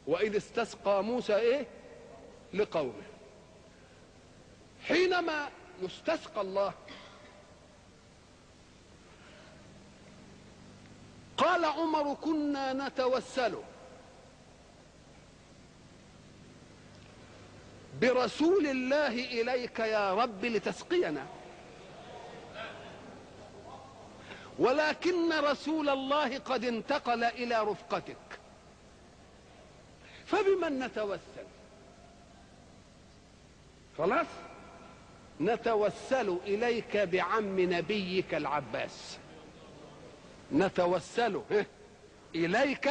وإذ استسقى موسى إيه؟ لقومه. حينما يستسقى الله قال عمر: كنا نتوسل برسول الله إليك يا رب لتسقينا، ولكن رسول الله قد انتقل إلى رفقتك، فبمن نتوسل؟ خلاص، نتوسل إليك بعم نبيك العباس، نتوسل إليك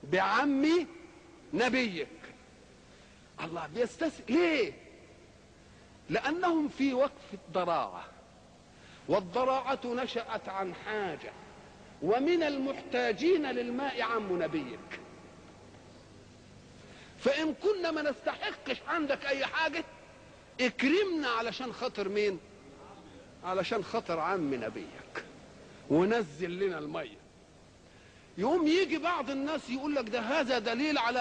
بعم نبيك. الله بيستسقي ليه؟ لأنهم في وقف الضراعة، والضراعة نشأت عن حاجة، ومن المحتاجين للماء عم نبيك. فإن كنا ما نستحقش عندك أي حاجة، اكرمنا علشان خاطر مين؟ علشان خاطر عم نبيك، ونزل لنا المية. يوم يجي بعض الناس يقول لك ده هذا دليل على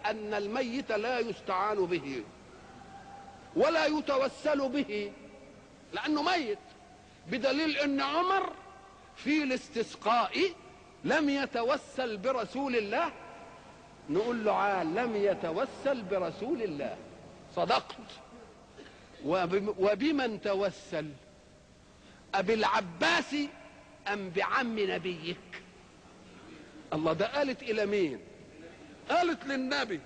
أن الميت لا يستعان به ولا يتوسل به لأنه ميت، بدليل أن عمر في الاستسقاء لم يتوسل برسول الله. نقول له: عال لم يتوسل برسول الله، صدقت. وبمن توسل؟ أبالعباس أم بعم نبيك؟ الله، ده قالت إلى مين؟ قالت للنبي.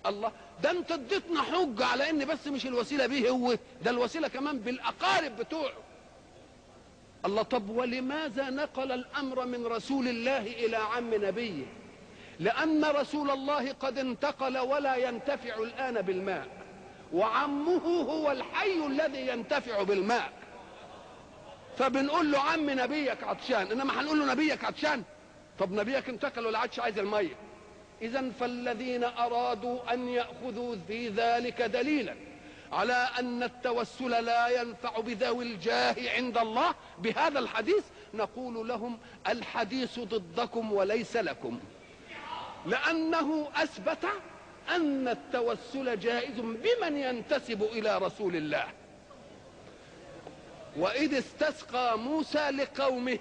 الله، ده انت اديتنا حجة على ان بس مش الوسيلة به هو ده، الوسيلة كمان بالأقارب بتوعه. الله، طب ولماذا نقل الأمر من رسول الله إلى عم نبيه؟ لأن رسول الله قد انتقل ولا ينتفع الآن بالماء، وعمه هو الحي الذي ينتفع بالماء، فبنقول له عم نبيك عطشان، انما هنقول له نبيك عطشان؟ طب نبيك انتقل ولا عادش عايز الميه. اذا فالذين ارادوا ان ياخذوا في ذلك دليلا على ان التوسل لا ينفع بذوي الجاه عند الله بهذا الحديث، نقول لهم: الحديث ضدكم وليس لكم، لانه اثبت ان التوسل جائز بمن ينتسب الى رسول الله. واذ استسقى موسى لقومه